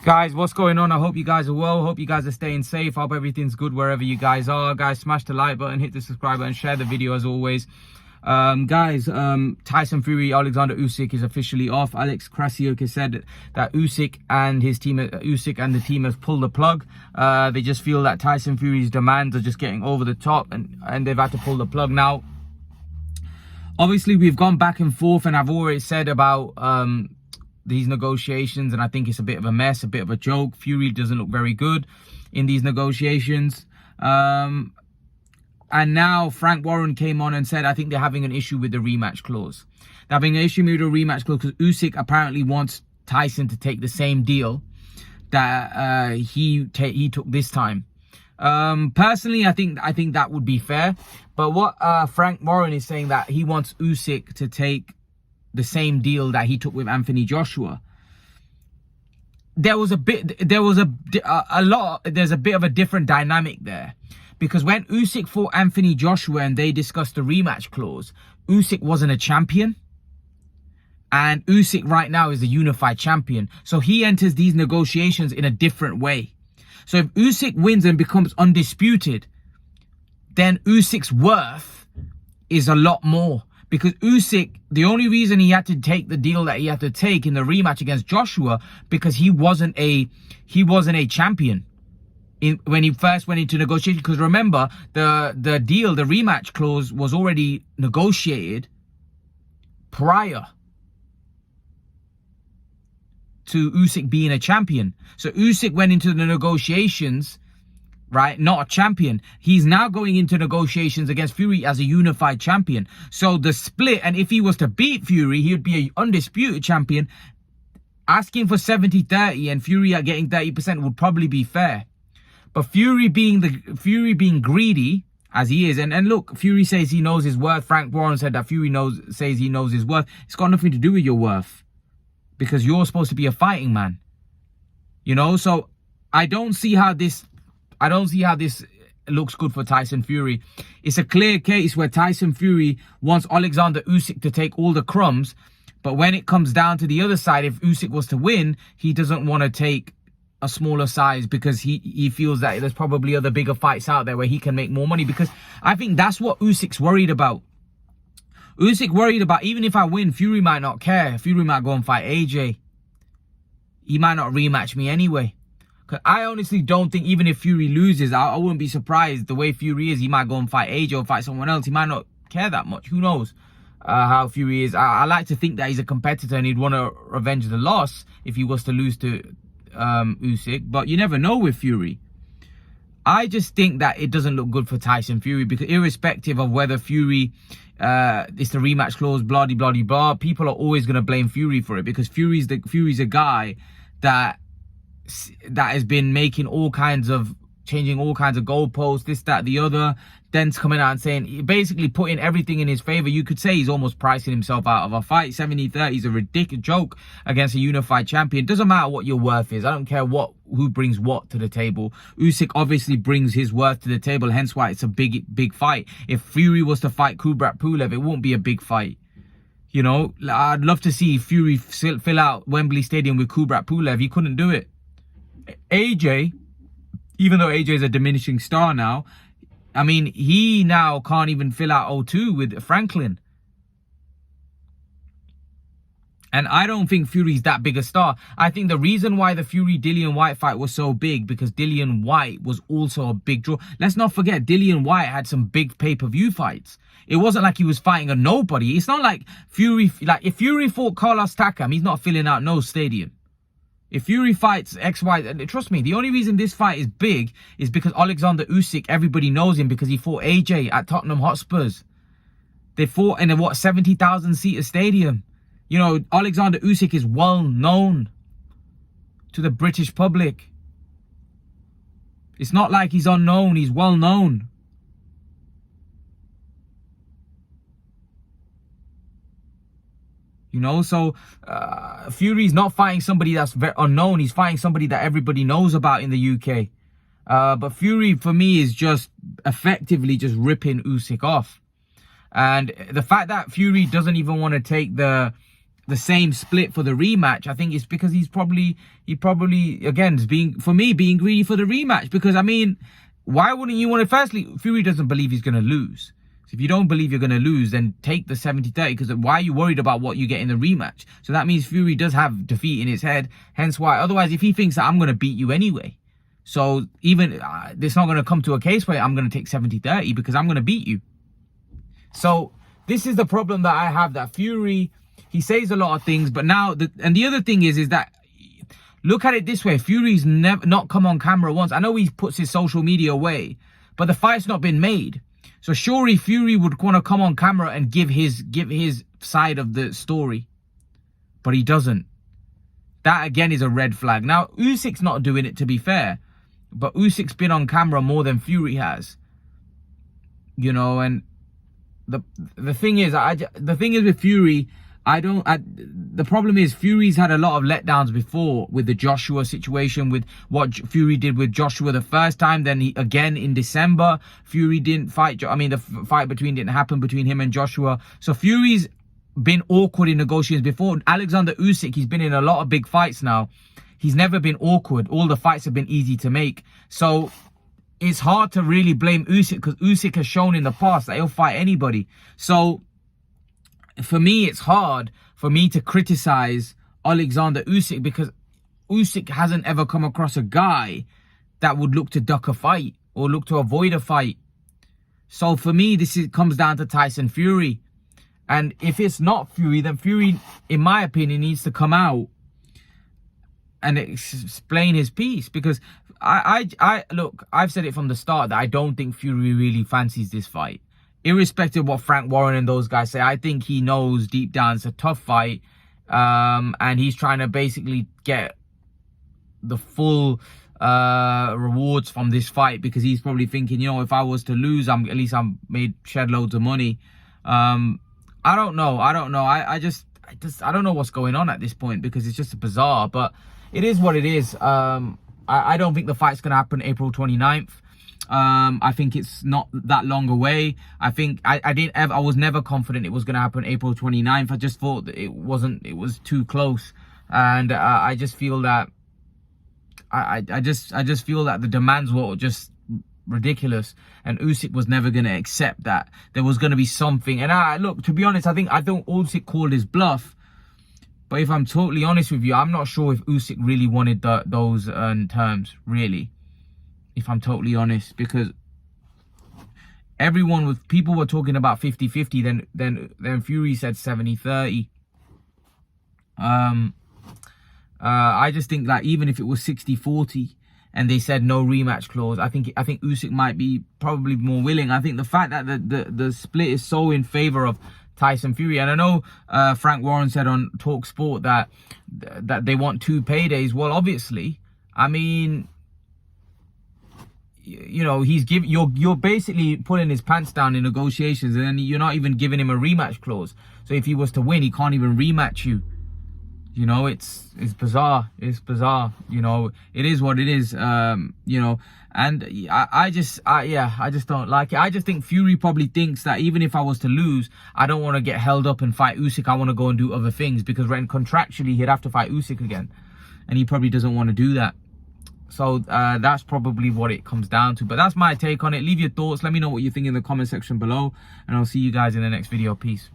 Guys, what's going on? I hope you guys are well. Hope you guys are staying safe. Hope everything's good wherever you guys are. Guys, smash the like button, hit the subscribe button, share the video as always. Tyson Fury, Oleksandr Uysk is officially off. Alex Krassyuk has said that Usyk and the team has pulled the plug. They just feel that Tyson Fury's demands are just getting over the top, and they've had to pull the plug now. Obviously, we've gone back and forth, and I've already said about these negotiations, and I think it's a bit of a mess, a bit of a joke. Fury doesn't look very good in these negotiations. And now Frank Warren came on and said, I think they're having an issue with the rematch clause. They're having an issue with the rematch clause because Usyk apparently wants Tyson to take the same deal that he took this time. Personally, I think that would be fair. But what Frank Warren is saying, that he wants Usyk to take the same deal that he took with Anthony Joshua. There's a bit of a different dynamic there, because when Usyk fought Anthony Joshua and they discussed the rematch clause, Usyk wasn't a champion, and Usyk right now is a unified champion. So he enters these negotiations in a different way. So if Usyk wins and becomes undisputed, then Usyk's worth is a lot more. Because Usyk, the only reason he had to take the deal that he had to take in the rematch against Joshua, because he wasn't a champion when he first went into negotiation. Because remember, the rematch clause was already negotiated prior to Usyk being a champion. So Usyk went into the negotiations, right, not a champion. He's now going into negotiations against Fury as a unified champion. So the split, and if he was to beat Fury, he would be an undisputed champion. Asking for 70-30 and Fury at getting 30% would probably be fair. But Fury being greedy as he is, and look, Fury says he knows his worth. Frank Warren said that Fury says he knows his worth. It's got nothing to do with your worth, because you're supposed to be a fighting man. You know, so I don't see how this looks good for Tyson Fury. It's a clear case where Tyson Fury wants Oleksandr Uysk to take all the crumbs, but when it comes down to the other side, if Usyk was to win, he doesn't want to take a smaller size, because he feels that there's probably other bigger fights out there where he can make more money. Because I think that's what Usyk's worried about. Usyk worried about, even if I win, Fury might not care. Fury might go and fight AJ. He might not rematch me anyway. Because I honestly don't think, even if Fury loses, I wouldn't be surprised. The way Fury is, he might go and fight AJ or fight someone else. He might not care that much. Who knows how Fury is. I like to think that he's a competitor and he'd want to revenge the loss if he was to lose to Usyk. But you never know with Fury. I just think that it doesn't look good for Tyson Fury, because irrespective of whether Fury, it's the rematch clause, blah, blah, blah, blah, people are always going to blame Fury for it, because Fury's a guy that has been making changing all kinds of goalposts, this, that, the other. Then's coming out and saying, basically putting everything in his favor. You could say he's almost pricing himself out of a fight. 70-30 is a ridiculous joke against a unified champion. Doesn't matter what your worth is. I don't care who brings what to the table. Usyk obviously brings his worth to the table, hence why it's a big fight. If Fury was to fight Kubrat Pulev, it won't be a big fight. You know, I'd love to see Fury fill out Wembley Stadium with Kubrat Pulev. He couldn't do it. AJ, even though AJ is a diminishing star now, I mean, he now can't even fill out O2 with Franklin. And I don't think Fury's that big a star. I think the reason why the Fury-Dillian Whyte fight was so big, because Dillian Whyte was also a big draw. Let's not forget, Dillian Whyte had some big pay-per-view fights. It wasn't like he was fighting a nobody. It's not like Fury, like if Fury fought Carlos Takam, he's not filling out no stadium. If Fury fights XY, trust me, the only reason this fight is big is because Oleksandr Uysk, everybody knows him because he fought AJ at Tottenham Hotspurs. They fought in a 70,000 seater stadium. You know, Oleksandr Uysk is well known to the British public. It's not like he's unknown, he's well known. You know, so Fury's not fighting somebody that's very unknown. He's fighting somebody that everybody knows about in the UK. But Fury, for me, is just effectively just ripping Usyk off. And the fact that Fury doesn't even want to take the the same split for the rematch, I think it's because he probably again is being greedy for the rematch. Because I mean, why wouldn't you want to? Firstly, Fury doesn't believe he's going to lose. So if you don't believe you're going to lose, then take the 70-30, because why are you worried about what you get in the rematch? So that means Fury does have defeat in his head. Hence why, otherwise, if he thinks that I'm going to beat you anyway, so even it's not going to come to a case where I'm going to take 70-30 because I'm going to beat you. So this is the problem that I have, that Fury, he says a lot of things, but now, and the other thing is that, look at it this way, Fury's never not come on camera once. I know he puts his social media away, but the fight's not been made. So surely Fury would want to come on camera and give his side of the story. But he doesn't. That again is a red flag. Now, Usyk's not doing it, to be fair. But Usyk's been on camera more than Fury has. You know, and the thing is, with Fury, the problem is Fury's had a lot of letdowns before with the Joshua situation, with what Fury did with Joshua the first time. Then again in December, Fury didn't fight. I mean, the fight didn't happen between him and Joshua. So Fury's been awkward in negotiations before. Oleksandr Uysk, he's been in a lot of big fights now. He's never been awkward. All the fights have been easy to make. So it's hard to really blame Usyk, because Usyk has shown in the past that he'll fight anybody. So for me, it's hard for me to criticize Oleksandr Uysk, because Usyk hasn't ever come across a guy that would look to duck a fight or look to avoid a fight. So for me, comes down to Tyson Fury. And if it's not Fury, then Fury, in my opinion, needs to come out and explain his piece. Because look, I've said it from the start that I don't think Fury really fancies this fight. Irrespective of what Frank Warren and those guys say, I think he knows deep down it's a tough fight. And he's trying to basically get the full rewards from this fight, because he's probably thinking, you know, if I was to lose, at least I'm shed loads of money. I don't know. I don't know what's going on at this point, because it's just bizarre, but it is what it is. I don't think the fight's going to happen April 29th. I think it's not that long away. I think I was never confident it was going to happen April 29th. I just thought that it was too close. And I just feel that I just feel that the demands were just ridiculous, and Usyk was never going to accept that. There was going to be something. And look, to be honest, I think Usyk called his bluff. But if I'm totally honest with you, I'm not sure if Usyk really wanted those terms, really. If I'm totally honest, because people were talking about 50-50, then Fury said 70-30. I just think that even if it was 60-40 and they said no rematch clause, I think Usyk might be probably more willing. I think the fact that the split is so in favor of Tyson Fury, and I know Frank Warren said on Talk Sport that they want 2 paydays. Well, obviously, I mean, you know, you're basically pulling his pants down in negotiations, and then you're not even giving him a rematch clause. So if he was to win, he can't even rematch you. You know, it's bizarre. It's bizarre. You know, it is what it is. You know, and I just don't like it. I just think Fury probably thinks that even if I was to lose, I don't want to get held up and fight Usyk. I want to go and do other things, because then contractually he'd have to fight Usyk again, and he probably doesn't want to do that. So that's probably what it comes down to. But that's my take on it. Leave your thoughts. Let me know what you think in the comment section below, and I'll see you guys in the next video. Peace.